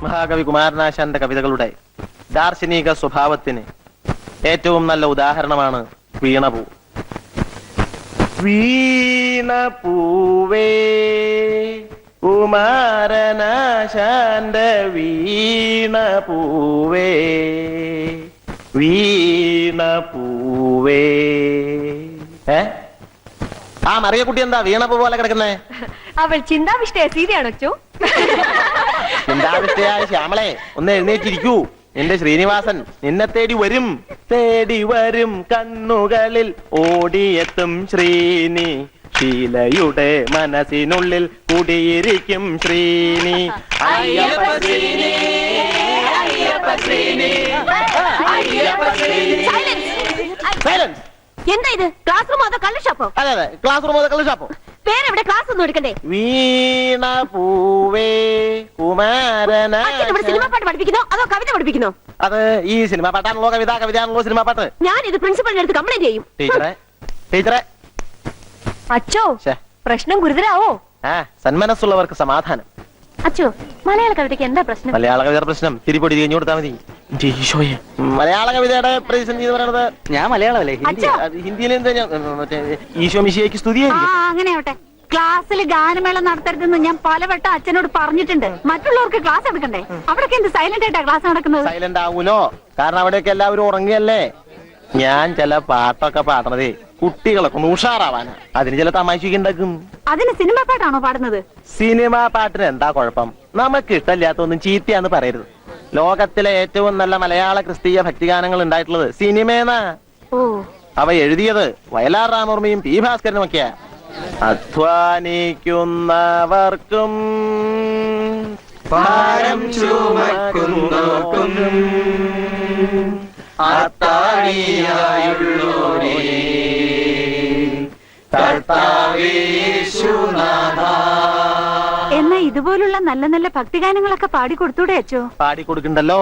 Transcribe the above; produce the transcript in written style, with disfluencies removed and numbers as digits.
മഹാകവി കുമാരനാശാന്റെ കവിതകളുടെ ദാർശനിക സ്വഭാവത്തിന് ഏറ്റവും നല്ല ഉദാഹരണമാണ് വീണപൂ. വീണപൂവേ കുമാരനാശാന്റെ വീണപൂവേ, വീണപൂവേ. ആ മറിയക്കുട്ടി എന്താ വീണപ്പൂ പോലെ കിടക്കുന്നേ? അവൾ ചിന്താവിഷ്ടയ സീതയാണോ? ചിന്താവിഷ്ടയായ ശ്യാമളെ ഒന്ന് എഴുന്നേറ്റിരിക്കൂ. എന്റെ ശ്രീനിവാസൻ നിന്നെ തേടി വരും, തേടി വരും കണ്ണുകളിൽ ഓടിയെത്തും ശ്രീനി. ശീലയുടെ മനസ്സിനുള്ളിൽ കുടിയിരിക്കും ശ്രീനി. അയ്യപ്പ ശ്രീനി, അയ്യപ്പ ശ്രീനി, അയ്യപ്പ ശ്രീനി. സൈലൻസ്. എന്താ ഇത്? ക്ലാസ് റൂം അതോ കള്ള് ഷോപ്പോ? അതെ അതെ, ക്ലാസ് റൂം അതോ കള്ള് ഷോപ്പോ? പേരെവിടെ? ക്ലാസ് ഒന്നും എടുക്കണ്ടേ? വീണപൂവേ കുമാരനാ. സിനിമ പാട്ട് പഠിപ്പിക്കുന്നോ അതോ കവിത പഠിപ്പിക്കുന്നോ? അത് ഈ സിനിമ പാട്ടാണല്ലോ കവിത, കവിതയാണല്ലോ സിനിമ പാട്ട്. ഞാൻ ഇത് പ്രിൻസിപ്പലിന്റെ അടുത്ത് കംപ്ലൈന്റ് ചെയ്യും. ടീച്ചറെ, ടീച്ചറെ. അച്ചോ, പ്രശ്നം ഗുരുതരാവോ? സന്മനസ്സുള്ളവർക്ക് സമാധാനം. അച്ചോ, മലയാള കവിതയ്ക്ക് എന്താ പ്രശ്നം? മലയാള കവിതയുടെ പ്രശ്നം തിരിപ്പൊടി കഴിഞ്ഞു കൊടുത്താൽ മതി. മലയാള കവിതയുടെ പ്രതിസന്ധി എന്ന് പറയുന്നത്, ഞാൻ മലയാളമല്ലേ, ഹിന്ദിയിൽ ഈശോ മിശിഹയ്ക്ക് സ്തുതിയായിരിക്കും. അങ്ങനെയാവട്ടെ. ക്ലാസ്സിൽ ഗാനമേള നടത്തരുതെന്ന് ഞാൻ പലവട്ടം അച്ഛനോട് പറഞ്ഞിട്ടുണ്ട്. മറ്റുള്ളവർക്ക് ക്ലാസ് എടുക്കണ്ടേ? അവിടൊക്കെ എന്ത് സൈലന്റ് ആയിട്ടാ ക്ലാസ് നടക്കുന്നത്? സൈലന്റ് ആവൂലോ, കാരണം അവിടെയൊക്കെ എല്ലാവരും ഉറങ്ങിയല്ലേ. ഞാൻ ചില പാട്ടൊക്കെ പാടണതേ കുട്ടികളൊക്കെ ഒന്ന് ഉഷാറാവാനാ. അതിന് ചില തമാശയൊക്കെ ഉണ്ടാക്കും. അതിന് സിനിമ പാട്ടാണോ പാടുന്നത്? സിനിമാ പാട്ടിന് എന്താ കുഴപ്പം? നമുക്ക് ഇഷ്ടമില്ലാത്തൊന്നും ചീത്തയാന്ന് പറയരുത്. ലോകത്തിലെ ഏറ്റവും നല്ല മലയാള ക്രിസ്തീയ ഭക്തിഗാനങ്ങൾ ഉണ്ടായിട്ടുള്ളത് സിനിമേന്നാ. അവ എഴുതിയത് വയലാർ രാമവർമ്മയും പി ഭാസ്കരനും ഒക്കെയാ. അധ്വാനിക്കുന്നവർക്കും ഭാരം ചുമക്കുന്നവർക്കും അത്താണിയായുള്ളോരേ കർത്താവേശുനാഥ. എന്നാ ഇതുപോലുള്ള നല്ല നല്ല ഭക്തിഗാനങ്ങളൊക്കെ പാടിക്കൊടുത്തൂടെ അച്ചോ? പാടിക്കൊടുക്കണ്ടല്ലോ.